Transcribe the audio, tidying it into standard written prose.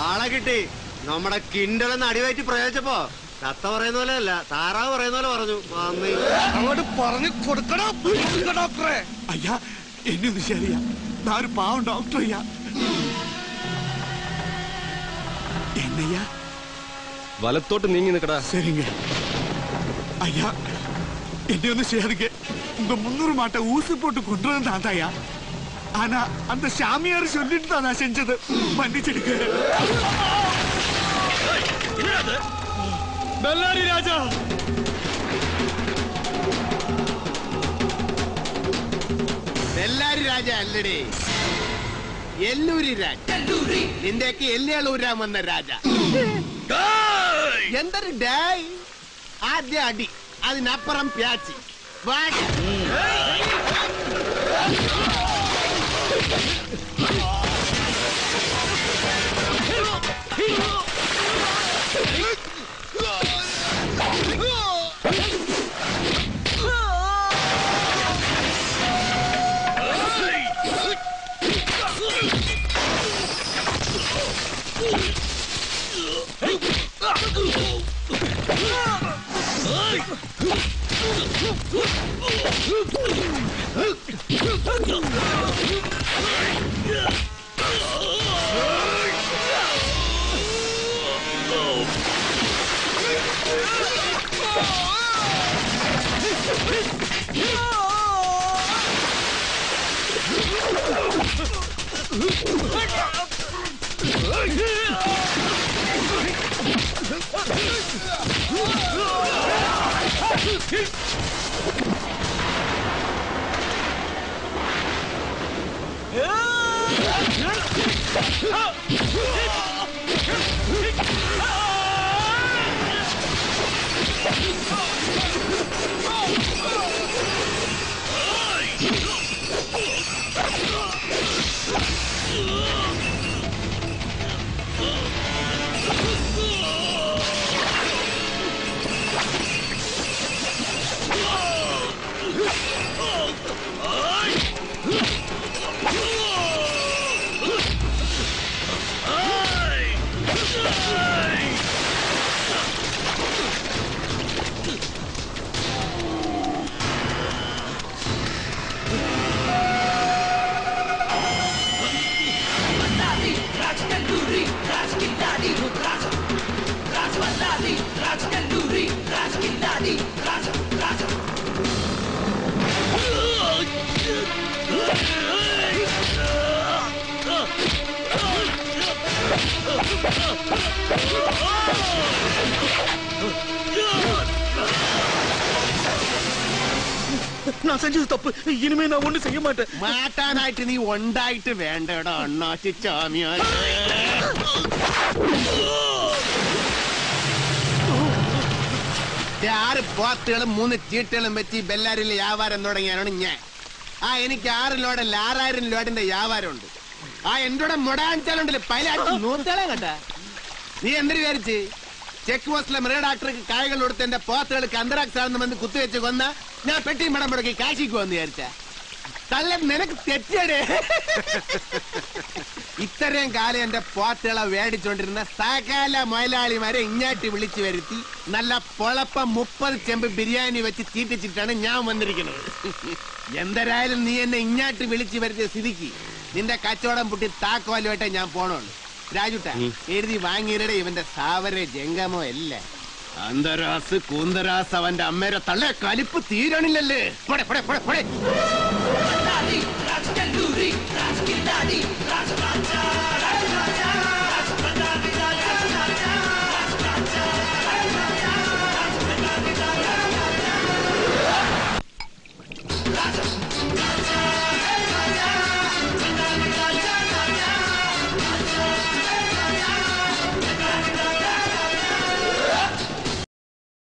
ആളെ കിട്ടി. നമ്മുടെ കിണ്ടലെന്ന് അടിവയറ്റി പ്രയോഗിച്ചപ്പോ തത്ത പറയുന്ന പോലെ അല്ല, താറാവ് പറയുന്ന പോലെ പറഞ്ഞു. അങ്ങോട്ട് പറഞ്ഞു കൊടുക്കണോ ഡോക്ടറെ? അയ്യാ എന്നൊന്ന് ശരിയാ, ഒരു പാവം ഡോക്ടർ അയ്യാ. എന്നയ്യാ വലത്തോട്ട് നീങ്ങി നിക്കടാ. சரிங்க ஐயா, என்ன ஒண்ணு செய்யாதீங்க. உங்க 300 மாட்டை ஊசி போட்டு கொண்டு வந்தான் ஐயா. ஆனா அந்த சாமியார் சொல்லிட்டு தான் நான் செஞ்சது. மன்னிச்சிடுங்க. ബെല്ലാരി രാജ, ബെല്ലാരി രാജ അല്ലടേ, എല്ലൂരി രാജ. നിന്റെയൊക്കെ എല്ലുകളൂരാൻ വന്ന രാജ. എന്തൊരു ഡായ്. ആദ്യ അടി, അതിനപ്പുറം പ്യാച്ചി. நான் செஞ்சது தப்பு. இனிமே நான் ஒண்ணு செய்ய மாட்டேன். മാറ്റാനായിട്ട് നീ ഉണ്ടായിട്ട് വേണ്ടടാ അണ്ണാച്ചി ചാമിയാർ. ആറ് പോത്തുകളും 3 ചീട്ടുകളും വെച്ച് ബെല്ലാരിയിലെ വ്യാപാരം തുടങ്ങിയാണ് ഞാൻ. എനിക്ക് 6 ലോഡ് 6000 ലോഡിന്റെ വ്യാപാരമുണ്ട്. എന്നോട് മുടാഞ്ചാലുണ്ടല്ലേ പൈലാറ്റി നൂത്തളെ കണ്ട. നീ എന്തിനു വിചാരിച്ച് ചെക്ക് പോസ്റ്റിലെ മൃഗ ഡോക്ടർക്ക് കായകൾ കൊടുത്ത് എന്റെ പോത്തുകൾക്ക് അന്തരാക്സ് ആണെന്ന് വന്ന് കുത്തിവെച്ച് കൊന്ന ഞാൻ പെട്ടിയും മടം മുടക്കി കാശിക്ക് വന്ന് വിചാരിച്ച തള്ള നിനക്ക് തെറ്റടേ. ഇത്രയും കാലം എന്റെ പോത്തുകളെ വേടിച്ചോണ്ടിരുന്ന സകല മുതലാളിമാരെ ഇങ്ങാട്ടി വിളിച്ചു വരുത്തി നല്ല പൊളപ്പം 30 ചെമ്പ് ബിരിയാണി വെച്ച് തീറ്റിച്ചിട്ടാണ് ഞാൻ വന്നിരിക്കുന്നത്. എന്തരായാലും നീ എന്നെ ഇങ്ങാട്ട് വിളിച്ചു വരുത്തിയ സ്ഥിതിക്ക് നിന്റെ കച്ചവടം പൊട്ടി താക്കോലുമായിട്ടേ ഞാൻ പോണുള്ളൂ. രാജുട്ട എഴുതി വാങ്ങിയിരടെ ഇവന്റെ സാവരെ ജംഗമോ അല്ല. അന്തരാസ് കൂന്തരാസ് അവന്റെ അമ്മേരെ തള്ള കലിപ്പ് തീരണില്ലല്ലേ.